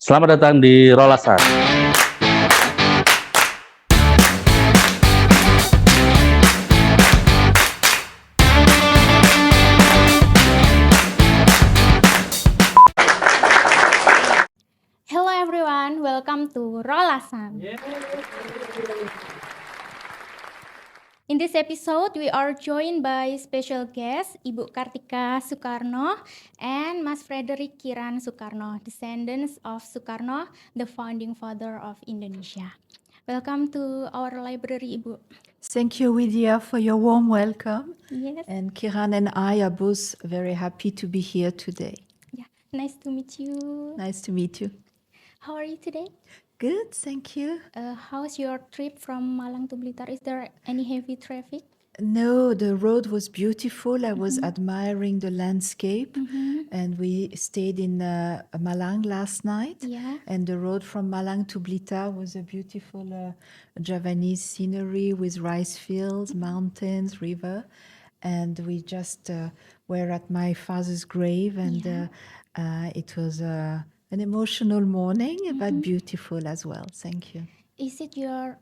Selamat datang di Rolasan. Hello everyone, welcome to Rolasan. In this episode, we are joined by special guest Ibu Kartika Sukarno and Mas Frederick Kiran Sukarno, descendants of Sukarno, the founding father of Indonesia. Welcome to our library, Ibu. Thank you, Widya, for your warm welcome. Yes. And Kiran and I are both very happy to be here today. Yeah, nice to meet you. Nice to meet you. How are you today? Good, thank you. How's your trip from Malang to Blitar? Is there any heavy traffic? No, the road was beautiful. I was admiring the landscape. And we stayed in Malang last night. Yeah. And the road from Malang to Blitar was a beautiful Javanese scenery with rice fields, mountains, river. And we just were at my father's grave, and it was an emotional morning, but beautiful as well. Thank you. Is it your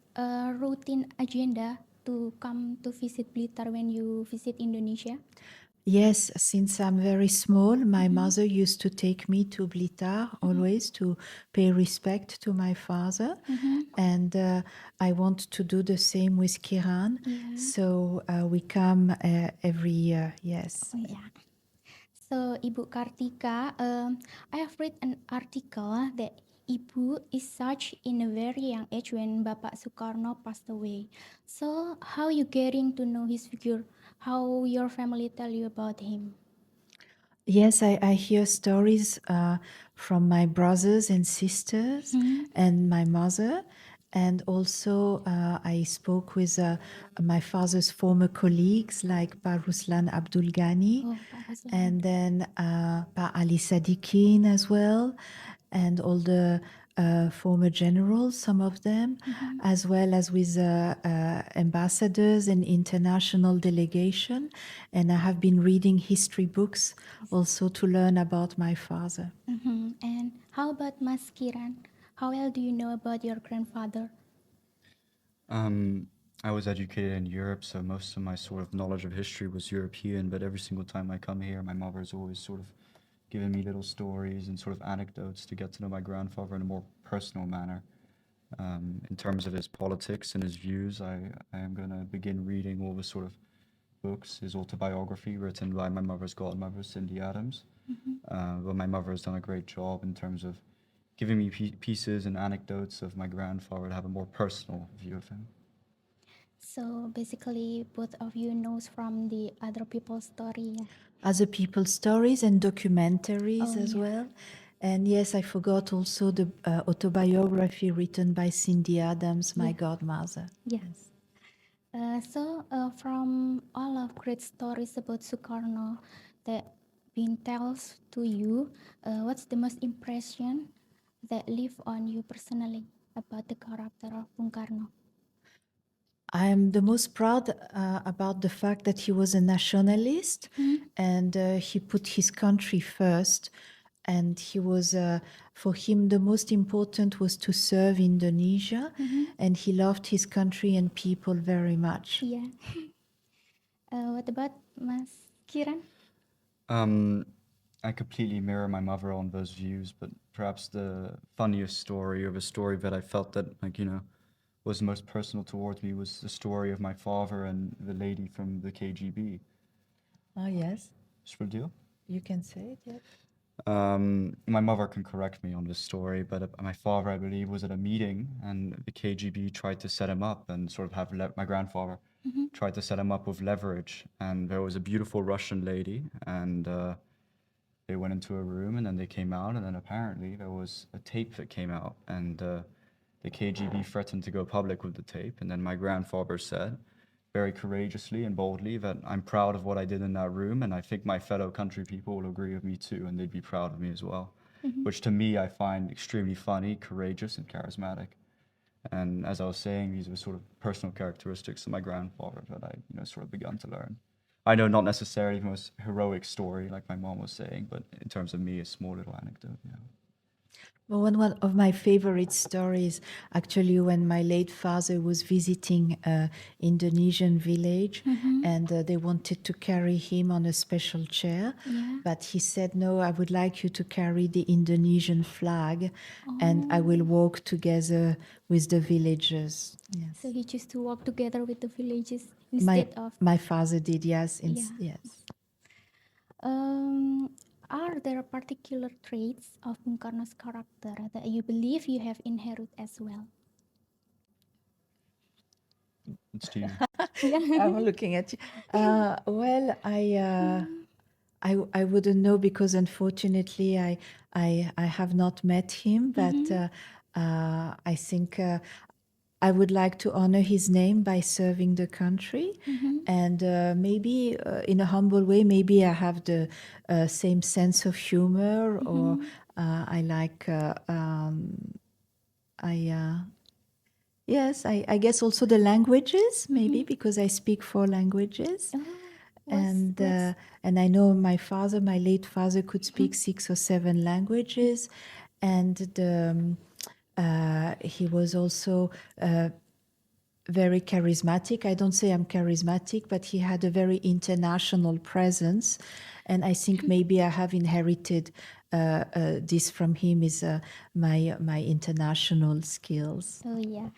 routine agenda to come to visit Blitar when you visit Indonesia? Yes, since I'm very small, my mother used to take me to Blitar always to pay respect to my father. And I want to do the same with Kiran. So we come every year, yes. Oh, yeah. So, Ibu Kartika, I have read an article that Ibu is such in a very young age when Bapak Sukarno passed away. So, how you getting to know his figure? How your family tell you about him? Yes, I hear stories from my brothers and sisters and my mother. And also, I spoke with my father's former colleagues like Pa Ruslan Abdul Ghani, Pak Ruslan. and then Pa Ali Sadikin as well, and all the former generals, some of them, as well as with ambassadors and international delegation. And I have been reading history books also to learn about my father. And how about Mas Kiran? How well do you know about your grandfather? I was educated in Europe, so most of my sort of knowledge of history was European, but every single time I come here, my mother has always sort of given me little stories and sort of anecdotes to get to know my grandfather in a more personal manner. In terms of his politics and his views, I am going to begin reading all the sort of books, his autobiography written by my mother's godmother, Cindy Adams. But my mother has done a great job in terms of giving me pieces and anecdotes of my grandfather to have a more personal view of him. So basically, both of you knows from the other people's story. Other people's stories and documentaries as yeah. well. And yes, I forgot also the autobiography written by Cindy Adams, my godmother. Yes. So from all of great stories about Sukarno that been tells to you, what's the most impression that live on you personally about the character of Bung Karno? I am the most proud about the fact that he was a nationalist and he put his country first. And he was, for him, the most important was to serve Indonesia, and he loved his country and people very much. Yeah. What about Mas Kiran? I completely mirror my mother on those views, but perhaps the funniest story, or the story that I felt that, was most personal towards me, was the story of my father and the lady from the KGB. Oh, yes, Shall deal? you can say it, yes. My mother can correct me on this story, but my father, I believe, was at a meeting and the KGB tried to set him up and sort of have my grandfather tried to set him up with leverage. And there was a beautiful Russian lady, and they went into a room, and then they came out, and then apparently there was a tape that came out, and the KGB threatened to go public with the tape. And then my grandfather said, very courageously and boldly, that I'm proud of what I did in that room, and I think my fellow country people will agree with me too, and they'd be proud of me as well. Which to me I find extremely funny, courageous, and charismatic. And as I was saying, these were sort of personal characteristics of my grandfather that I, sort of begun to learn. I know not necessarily the most heroic story, like my mom was saying, but in terms of me, a small little anecdote. Yeah. Well, one of my favorite stories, actually, when my late father was visiting a Indonesian village, and they wanted to carry him on a special chair, Yeah. but he said, "No, I would like you to carry the Indonesian flag, and I will walk together with the villagers." Yes. So he chose to walk together with the villages My instead of. my father did, yes, Yeah. yes. Are there particular traits of Bung Karno's character that you believe you have inherited as well? It's to you. I'm looking at you. Well, I wouldn't know because unfortunately I have not met him, but I think I would like to honor his name by serving the country, and maybe in a humble way, maybe I have the same sense of humor, or I like yes, I guess also the languages, maybe because I speak 4 languages. And I know my father, my late father, could speak 6 or 7 languages, and he was also very charismatic. I don't say I'm charismatic, but he had a very international presence, and I think maybe I have inherited this from him, is my international skills. Oh yeah.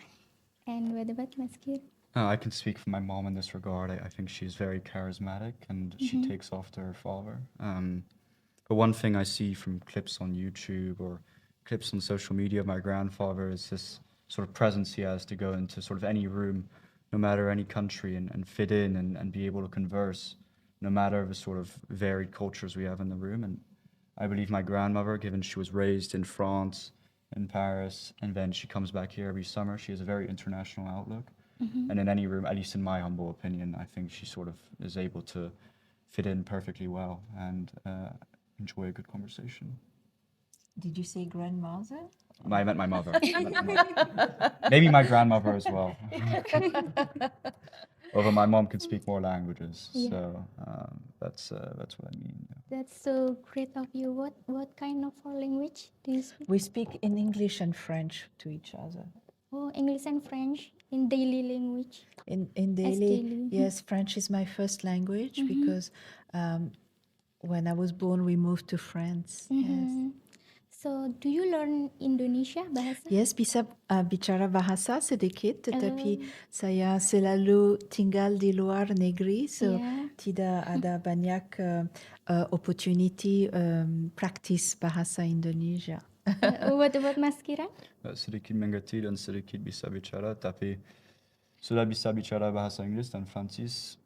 And what about Maskir? I can speak for my mom in this regard. I think she's very charismatic and she takes after her father. But one thing I see from clips on YouTube or clips on social media of my grandfather is this sort of presence he has to go into sort of any room, no matter any country, and fit in and be able to converse, no matter the sort of varied cultures we have in the room. And I believe my grandmother, given she was raised in France, in Paris, and then she comes back here every summer, she has a very international outlook. And in any room, at least in my humble opinion, I think she sort of is able to fit in perfectly well and enjoy a good conversation. Did you say grandmother? I meant my mother. Maybe my grandmother as well. Although my mom can speak more languages, Yeah. so that's what I mean. Yeah. That's so great of you. What kind of language do you speak? We speak in English and French to each other. Oh, English and French in daily language. In As daily, daily. yes, French is my first language because when I was born, we moved to France. Yes. So, do you learn Indonesia bahasa? Yes, bisa bicara bahasa sedikit, tetapi saya selalu tinggal di luar negeri, so Yeah. tidak ada banyak opportunity practice bahasa Indonesia. What about Mas Kiran? Sedikit mengerti dan sedikit bisa bicara, tapi sudah bisa bicara bahasa Inggris dan Prancis.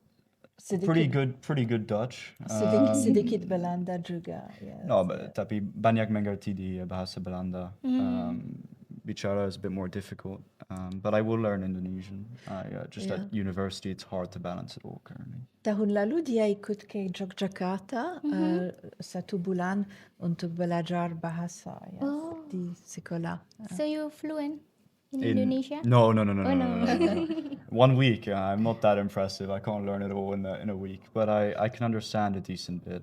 Pretty good Dutch. Sedikit Belanda juga. Yes. No, tapi banyak mengerti di bahasa Belanda. Bicara is a bit more difficult, but I will learn Indonesian. Just at university, it's hard to balance it all currently. Tahun lalu dia ikut ke Yogyakarta 1 bulan untuk belajar bahasa di sekolah. So you fluent in Indonesia? No. 1 week. I'm not that impressive. I can't learn it all in a week, but I can understand a decent bit.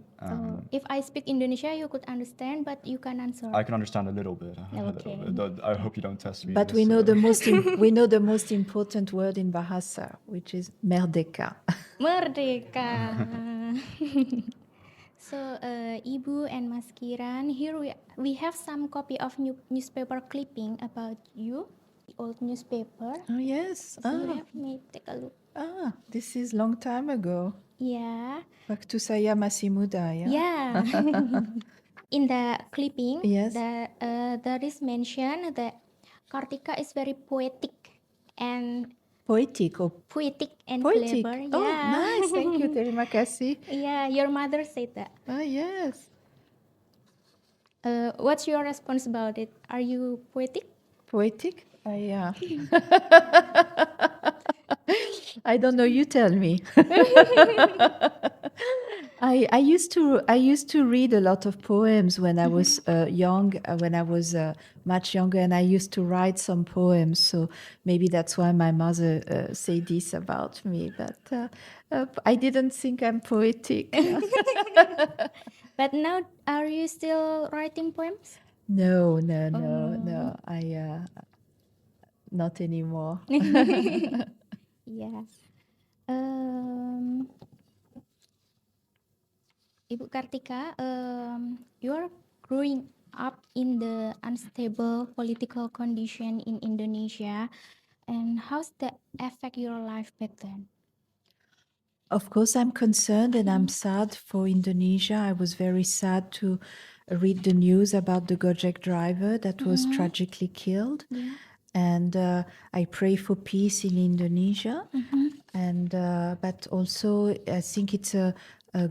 If I speak Indonesia, you could understand, but you can answer. I can understand a little bit. Okay. I hope you don't test me. But we know the most important word in bahasa, which is merdeka. Merdeka. So, Ibu and Mas Kiran, here we have some copy of newspaper clipping about you, the old newspaper. Oh yes. So you have me take a look. This is long time ago. Yeah. Waktu saya masih muda, ya. Yeah. In the clipping, Yes. there is mention that Kartika is very poetic and Poetic. clever. Oh, Yeah. nice. Thank you. Terima kasih. Yeah, your mother said that. Oh, yes. What's your response about it? Are you poetic? Poetic? Yeah. I don't know. You tell me. I used to read a lot of poems when I was young, when I was much younger, and I used to write some poems. So maybe that's why my mother said this about me. But I didn't think I'm poetic. But now, are you still writing poems? No, Oh. not anymore. Yeah. Um, Ibu Kartika, you're growing up in the unstable political condition in Indonesia, and how's that affect your life back then? Of course, I'm concerned and I'm sad for Indonesia. I was very sad to read the news about the Gojek driver that was tragically killed. Yeah. And I pray for peace in Indonesia. And but also, I think it's a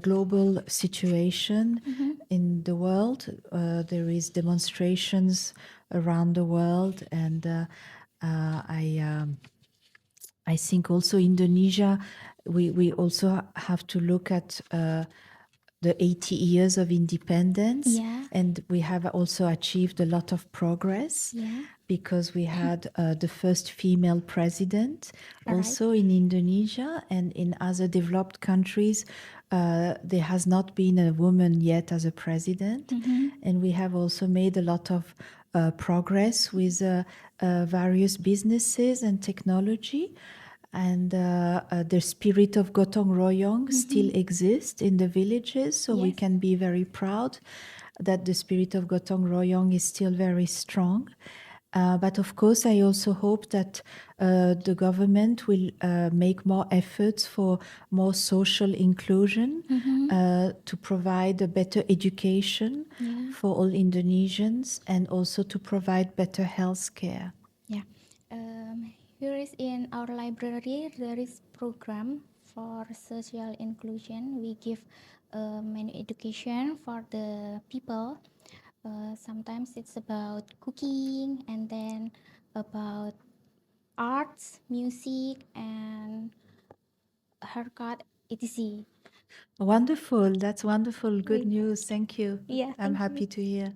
global situation in the world. There is demonstrations around the world, and I think also Indonesia, we also have to look at the 80 years of independence. Yeah. And we have also achieved a lot of progress Yeah. because we had the first female president All right. also in Indonesia, and in other developed countries, there has not been a woman yet as a president. And we have also made a lot of progress with various businesses and technology. And the spirit of gotong royong still exists in the villages, so we Yes. can be very proud that the spirit of gotong royong is still very strong. But of course, I also hope that the government will make more efforts for more social inclusion, to provide a better education Yeah. for all Indonesians, and also to provide better health care. Yeah. Here is in our library, there is program for social inclusion. We give many education for the people. Sometimes it's about cooking, and then about arts, music, and haircut, etc. Wonderful. That's wonderful. Good Wait. news. Thank you. Yeah, I'm thank happy you. to hear.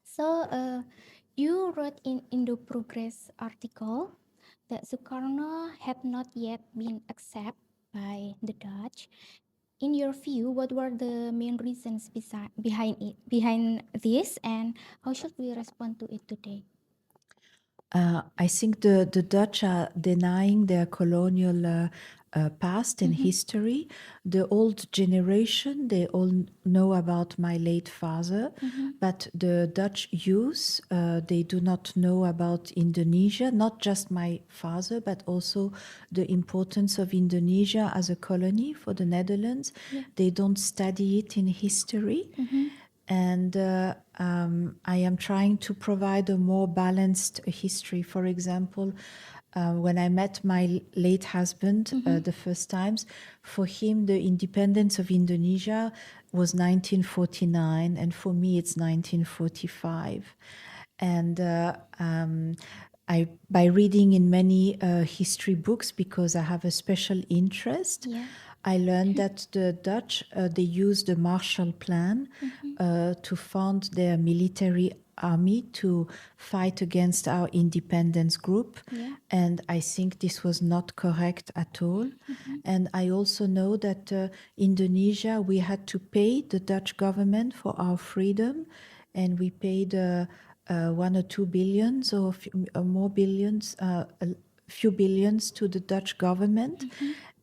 So, you wrote in Indo Progress article that Sukarno had not yet been accepted by the Dutch. In your view, what were the main reasons behind this, and how should we respond to it today? I think the Dutch are denying their colonial past and history. The old generation, they all know about my late father, but the Dutch youth, they do not know about Indonesia, not just my father, but also the importance of Indonesia as a colony for the Netherlands. Yeah. They don't study it in history. And I am trying to provide a more balanced history. For example, when I met my late husband the first times, for him, the independence of Indonesia was 1949, and for me, it's 1945. And by reading in many history books, because I have a special interest, Yeah. I learned that the Dutch, they used the Marshall Plan to fund their military army to fight against our independence group. Yeah. And I think this was not correct at all. And I also know that Indonesia, we had to pay the Dutch government for our freedom, and we paid 1 or 2 billions or more billions, a few billions to the Dutch government.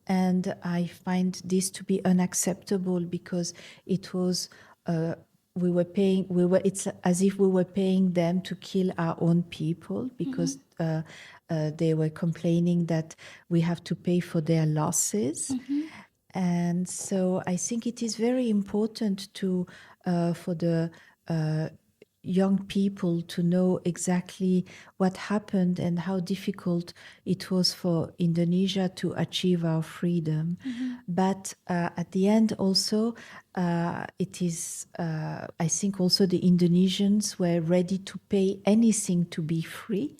And I find this to be unacceptable because it was it's as if we were paying them to kill our own people, because they were complaining that we have to pay for their losses. And so I think it is very important to for the young people to know exactly what happened and how difficult it was for Indonesia to achieve our freedom. But at the end, also, it is, I think, also the Indonesians were ready to pay anything to be free.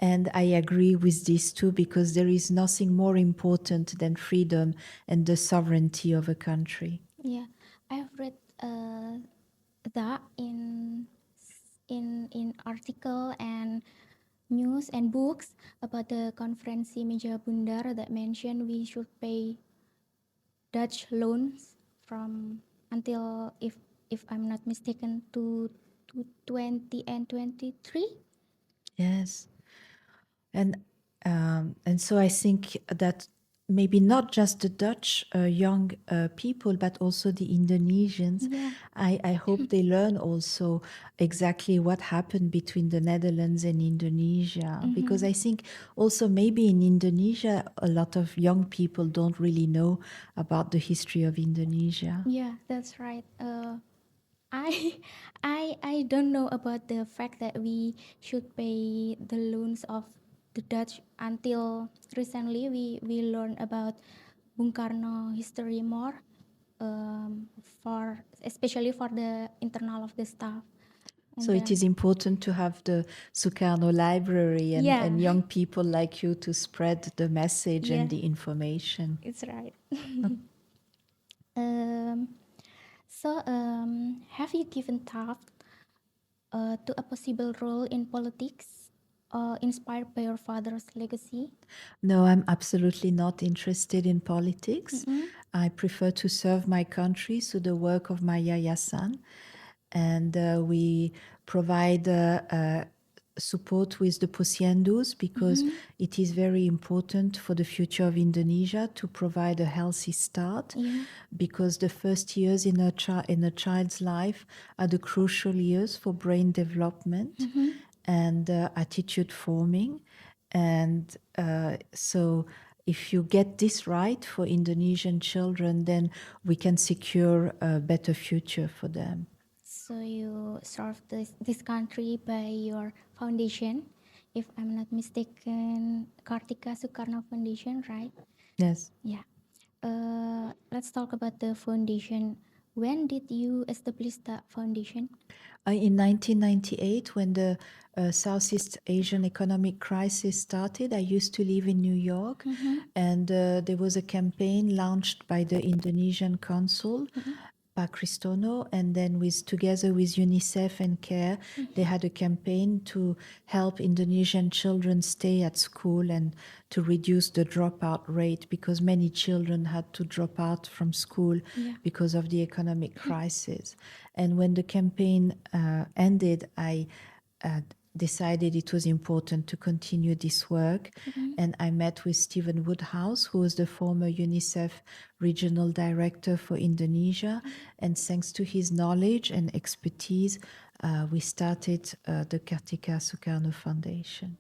And I agree with this too, because there is nothing more important than freedom and the sovereignty of a country. Yeah, I've read that in article and news and books about the Konferensi Meja Bundar that mentioned we should pay Dutch loans from until if if I'm not mistaken, to 20 and 23. Yes. And so I think that maybe not just the Dutch young people, but also the Indonesians. Yeah. I hope they learn also exactly what happened between the Netherlands and Indonesia, because I think also maybe in Indonesia a lot of young people don't really know about the history of Indonesia. Yeah, that's right. I I don't know about the fact that we should pay the loans of the Dutch until recently. We learn about Bung Karno history more, for especially for the internal of the staff. So And it is important to have the Sukarno library yeah, and young people like you to spread the message yeah, and the information. it's right. So, have you given thought to a possible role in politics, inspired by your father's legacy? No, I'm absolutely not interested in politics. I prefer to serve my country through the work of my Yaya-san. And we provide support with the posyandos because it is very important for the future of Indonesia to provide a healthy start, Yeah. because the first years in a child's life are the crucial years for brain development and attitude forming. And so if you get this right for Indonesian children, then we can secure a better future for them. So you serve this country by your foundation, if I'm not mistaken, Kartika Sukarno Foundation, right? Yes. Yeah. Let's talk about the foundation. When did you establish the foundation? In 1998, when the Southeast Asian economic crisis started, I used to live in New York, and there was a campaign launched by the Indonesian consul, Pak Kristono, and then together with UNICEF and CARE, they had a campaign to help Indonesian children stay at school and to reduce the dropout rate, because many children had to drop out from school because of the economic crisis. And when the campaign ended, I decided it was important to continue this work. And I met with Stephen Woodhouse, who was the former UNICEF regional director for Indonesia. And thanks to his knowledge and expertise, we started the Kartika Sukarno Foundation.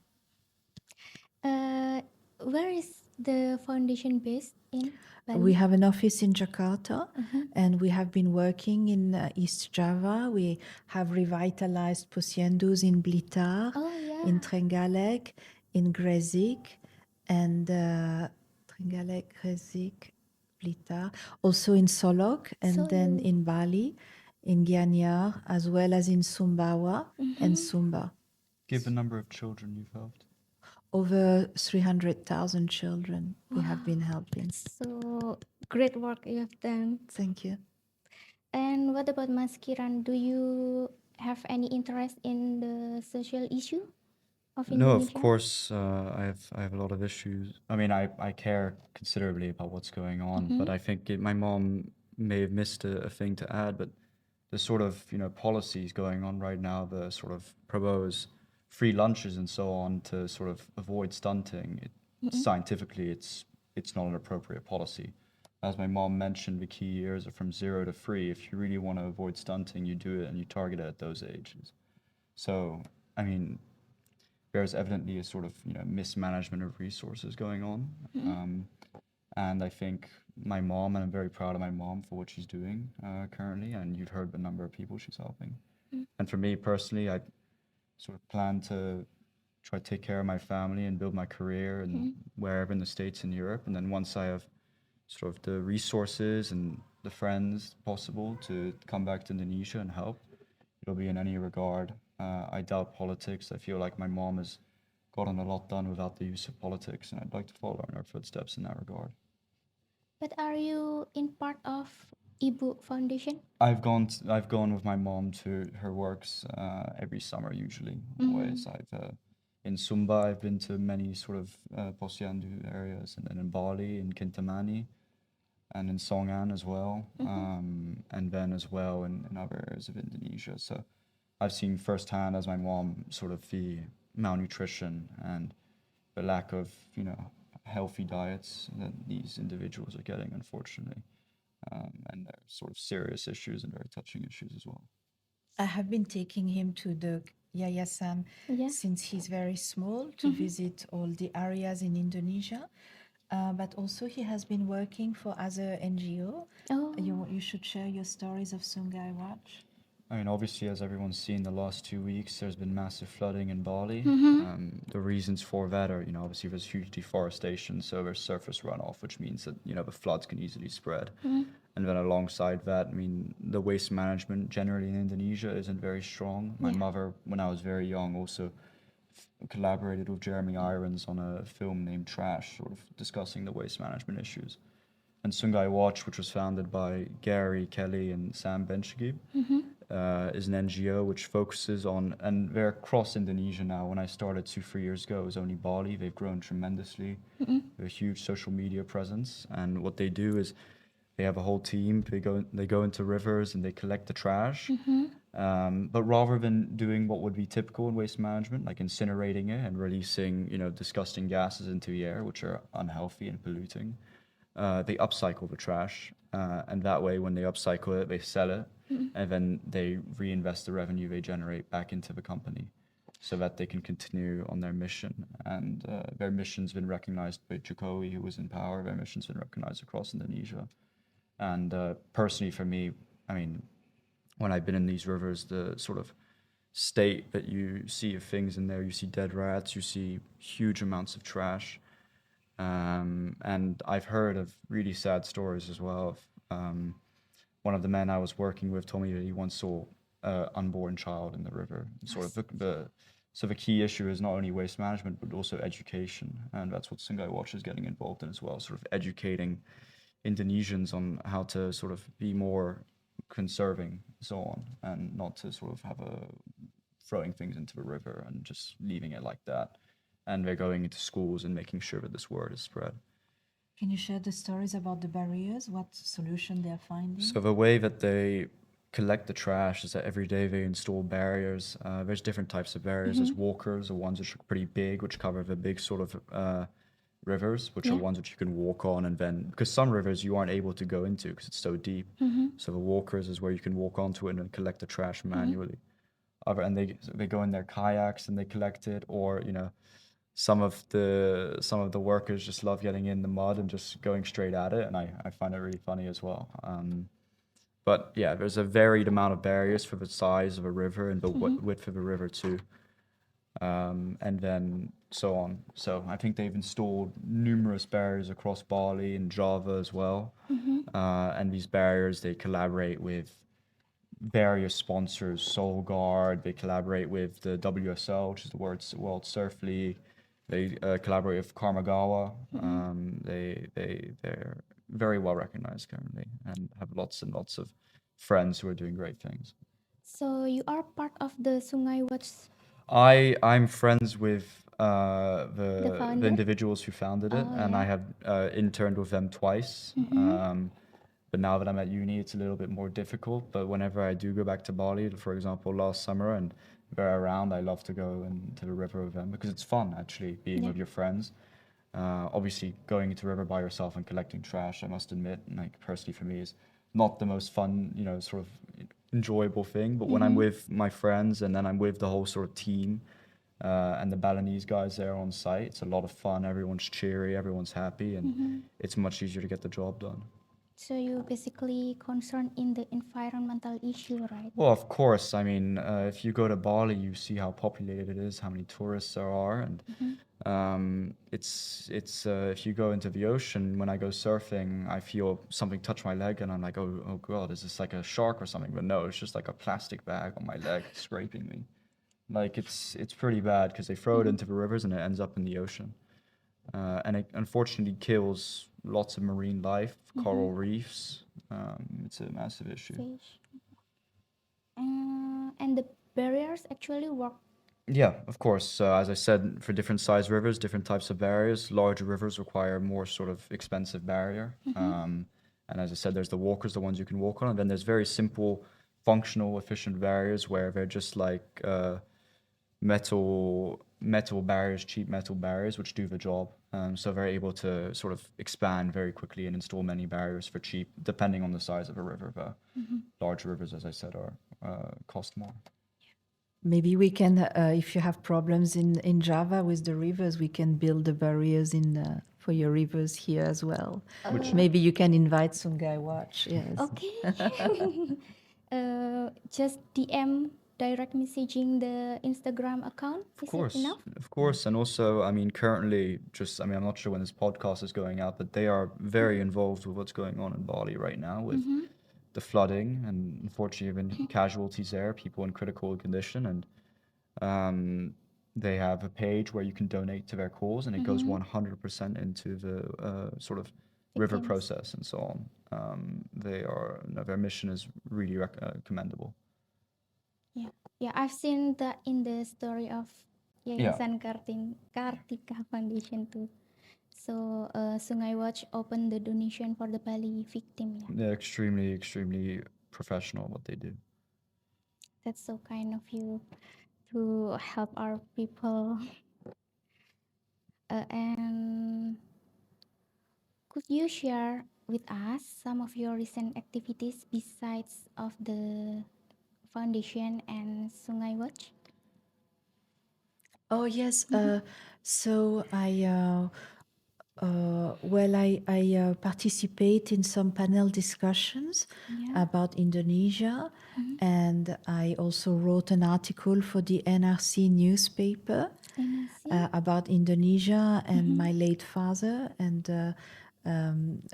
Where is the foundation based in? Bali? We have an office in Jakarta, and we have been working in East Java. We have revitalized posyandos in Blitar, Oh yeah. in Trenggalek, in Gresik, and Trenggalek, Gresik, Blitar, also in Solok, and So then you- in Bali, in Gianyar, as well as in Sumbawa and Sumba. Give the number of children you've helped. Over 300,000 children we have been helping. So great work you have done. Thank you. And what about Mas Kiran? Do you have any interest in the social issue of No, of Indonesia? course, I have a lot of issues. I mean, I care considerably about what's going on, but I think my mom may have missed a thing to add, but the sort of, policies going on right now, the sort of propose free lunches and so on to sort of avoid stunting. Scientifically, it's not an appropriate policy. As my mom mentioned, the key years are from 0 to 3. If you really want to avoid stunting, you do it and you target it at those ages. So, I mean, there's evidently a sort of mismanagement of resources going on. And I think my mom, and I'm very proud of my mom for what she's doing currently, and you've heard the number of people she's helping. And for me personally, I sort of plan to try to take care of my family and build my career and wherever in the States and Europe. And then once I have sort of the resources and the friends possible to come back to Indonesia and help, it'll be in any regard. I doubt politics. I feel like my mom has gotten a lot done without the use of politics, and I'd like to follow in her footsteps in that regard. But are you in part of Ibu Foundation? I've gone with my mom to her works every summer usually. Always. In Sumba, I've been to many sort of posyandu areas, and then in Bali, in Kintamani, and in Songan as well, and then as well in other areas of Indonesia. So I've seen firsthand as my mom sort of the malnutrition and the lack of, healthy diets that these individuals are getting, unfortunately. And they're sort of serious issues and very touching issues as well. I have been taking him to the yayasan Yeah. since he's very small to visit all the areas in Indonesia. But also he has been working for other NGO. Oh. You should share your stories of Sungai Watch. I mean, obviously, as everyone's seen the last 2 weeks, there's been massive flooding in Bali. The reasons for that are, obviously there's huge deforestation, so there's surface runoff, which means that, the floods can easily spread. And then alongside that, I mean, the waste management generally in Indonesia isn't very strong. My mother, when I was very young, also collaborated with Jeremy Irons on a film named Trash, sort of discussing the waste management issues. And Sungai Watch, which was founded by Gary Kelly and Sam Benchigi, is an NGO which focuses on, and they're across Indonesia now. When I started 2-3 years ago, it was only Bali. They've grown tremendously. They have a huge social media presence, and what they do is they have a whole team. They go into rivers and they collect the trash. But rather than doing what would be typical in waste management, like incinerating it and releasing, disgusting gases into the air, which are unhealthy and polluting, they upcycle the trash. And that way, when they upcycle it, they sell it, and then they reinvest the revenue they generate back into the company so that they can continue on their mission. And their mission's been recognized by Jokowi, who was in power. Their mission's been recognized across Indonesia. And personally, for me, I mean, when I've been in these rivers, the sort of state that you see of things in there, you see dead rats, you see huge amounts of trash. And I've heard of really sad stories as well. One of the men I was working with told me that he once saw an unborn child in the river. Sort of so the key issue is not only waste management, but also education. And that's what Sungai Watch is getting involved in as well, sort of educating Indonesians on how to sort of be more conserving, so on, and not to sort of have throwing things into the river and just leaving it like that. And they're going into schools and making sure that this word is spread. Can you share the stories about the barriers? What solution they are finding? So the way that they collect the trash is that every day they install barriers. There's different types of barriers. There's walkers, the ones which are pretty big, which cover the big sort of rivers, which are ones which you can walk on, and then because some rivers you aren't able to go into because it's so deep. So the walkers is where you can walk onto it and collect the trash manually. And they go in their kayaks and they collect it, or some of the workers just love getting in the mud and just going straight at it, and I find it really funny as well. But yeah, there's a varied amount of barriers for the size of a river and the width of a river too. And then so on. So I think they've installed numerous barriers across Bali and Java as well. And these barriers, they collaborate with various sponsors, Soul Guard, they collaborate with the WSL, which is the World Surf League. They collaborate with Karmagawa. They're very well recognized currently and have lots and lots of friends who are doing great things. So you are part of the Sungai Watch. I'm friends with the founder? individuals who founded it, and I have interned with them twice. But now that I'm at uni, it's a little bit more difficult. But whenever I do go back to Bali, for example, last summer, and they're around, I love to go into the river with them because it's fun, actually, being with your friends. Obviously, going into the river by yourself and collecting trash, I must admit, like personally for me, is not the most fun, sort of enjoyable thing. But when I'm with my friends and then I'm with the whole sort of team and the Balinese guys there on site, it's a lot of fun. Everyone's cheery, everyone's happy, and it's much easier to get the job done. So you basically concerned in the environmental issue, right? Well, of course. I mean, if you go to Bali, you see how populated it is, how many tourists there are, and it's if you go into the ocean, when I go surfing, I feel something touch my leg, and I'm like, oh God, is this like a shark or something? But no, it's just like a plastic bag on my leg scraping me. Like it's pretty bad because they throw it into the rivers and it ends up in the ocean, and it unfortunately kills lots of marine life, coral reefs. It's a massive issue. Fish. And the barriers actually work. Yeah, of course. As I said, for different size rivers, different types of barriers. Larger rivers require more sort of expensive barrier. And as I said, there's the walkers, the ones you can walk on, and then there's very simple, functional, efficient barriers where they're just like metal barriers, cheap metal barriers, which do the job. So they're able to sort of expand very quickly and install many barriers for cheap, depending on the size of a river. The large rivers, as I said, are cost more. Maybe we can, if you have problems in Java with the rivers, we can build the barriers for your rivers here as well. Which- Maybe you can invite some guy watch. Yes. Okay. Just DM direct messaging the Instagram account. Is it enough? Of course. And also, I mean, currently, I'm not sure when this podcast is going out, but they are very involved with what's going on in Bali right now with the flooding and unfortunately even casualties there, people in critical condition. And they have a page where you can donate to their cause, and it goes 100% into the sort of river Victims. process and so on. Their mission is really commendable. Yeah, I've seen that in the story of Yayasan Kartika Foundation too. So Sungai Watch opened the donation for the Bali victim. Yeah. They're extremely, extremely professional what they do. That's so kind of you to help our people. And could you share with us some of your recent activities besides of the foundation and Sungai Watch? Oh yes. So I participate in some panel discussions Yeah. about Indonesia, and I also wrote an article for the NRC newspaper And I see. about Indonesia and my late father and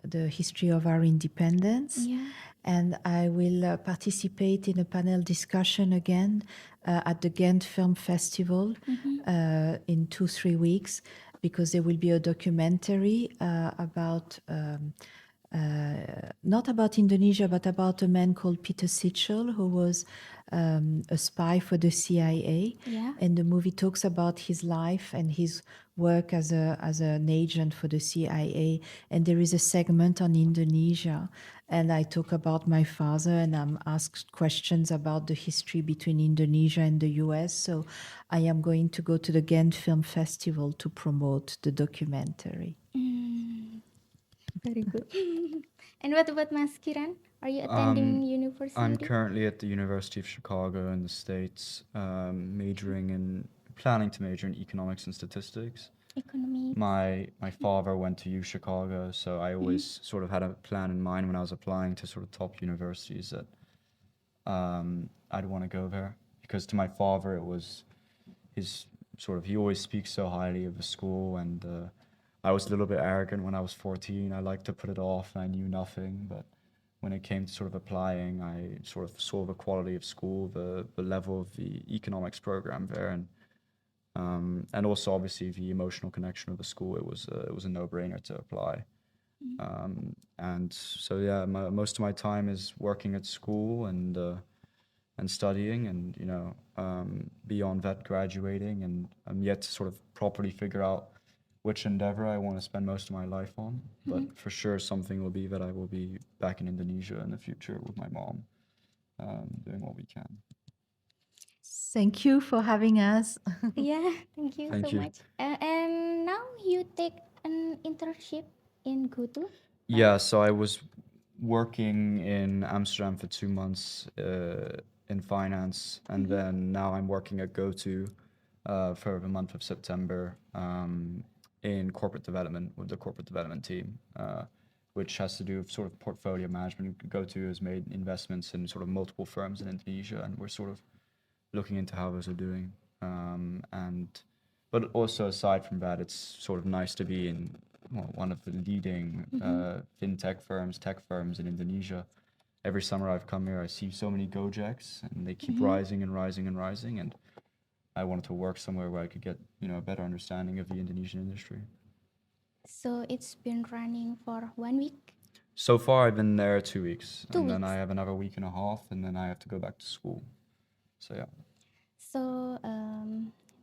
the history of our independence. Yeah. And I will participate in a panel discussion again at the Ghent Film Festival in 2-3 weeks, because there will be a documentary about not about Indonesia, but about a man called Peter Sichel, who was a spy for the CIA. Yeah. And the movie talks about his life and his work as an agent for the CIA. And there is a segment on Indonesia. And I talk about my father, and I'm asked questions about the history between Indonesia and the US. So I am going to go to the Ghent Film Festival to promote the documentary. Very good. And what about Mas Kiran? Are you attending university? I'm currently at the University of Chicago in the States, planning to major in economics and statistics. Economics. My father went to U Chicago, so I always sort of had a plan in mind when I was applying to sort of top universities that I'd want to go there, because to my father it was he always speaks so highly of the school, and I was a little bit arrogant when I was 14. I liked to put it off, and I knew nothing, but when it came to sort of applying, I sort of saw the quality of school, the level of the economics program there, and also obviously the emotional connection of the school. It was a no-brainer to apply. And so yeah, most of my time is working at school and studying, and beyond that, graduating, and I'm yet to sort of properly figure out which endeavor I want to spend most of my life on. But for sure, something will be that I will be back in Indonesia in the future with my mom, doing what we can. Thank you for having us. Yeah, thank you Thank so you. much. And now you take an internship in Kutu. Yeah, so I was working in Amsterdam for 2 months in finance, and then now I'm working at GoTo for the month of September in corporate development with the corporate development team, which has to do with sort of portfolio management. GoTo has made investments in sort of multiple firms in Indonesia, and we're sort of looking into how those are doing. But also aside from that, it's sort of nice to be in one of the leading fintech firms, tech firms in Indonesia. Every summer I've come here, I see so many Gojeks, and they keep rising and rising and rising. And I wanted to work somewhere where I could get a better understanding of the Indonesian industry. So it's been running for 1 week. So far, I've been there 2 weeks, 2 and then weeks. I have another week and a half, and then I have to go back to school. So yeah. So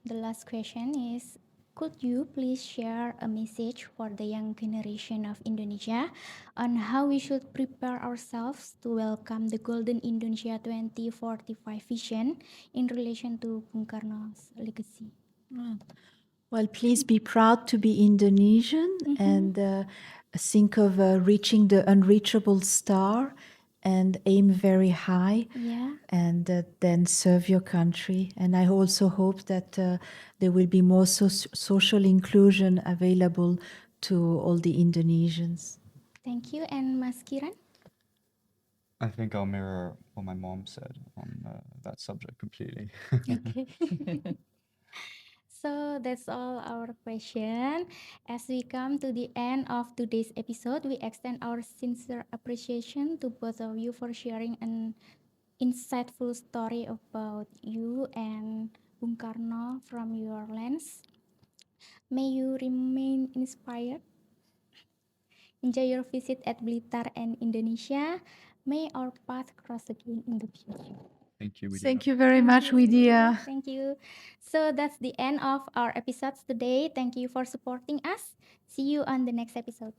the last question is, could you please share a message for the young generation of Indonesia on how we should prepare ourselves to welcome the Golden Indonesia 2045 vision in relation to Bung Karno's legacy? Well, please be proud to be Indonesian and think of reaching the unreachable star and aim very high Yeah. and then serve your country. And I also hope that there will be more social inclusion available to all the Indonesians. Thank you. And Mas Kiran? I think I'll mirror what my mom said on that subject completely. Okay. So that's all our question. As we come to the end of today's episode, we extend our sincere appreciation to both of you for sharing an insightful story about you and Bung Karno from your lens. May you remain inspired. Enjoy your visit at Blitar and Indonesia. May our path cross again in the future. Thank you. Thank you very much, Widya. Thank you. So that's the end of our episodes today. Thank you for supporting us. See you on the next episode.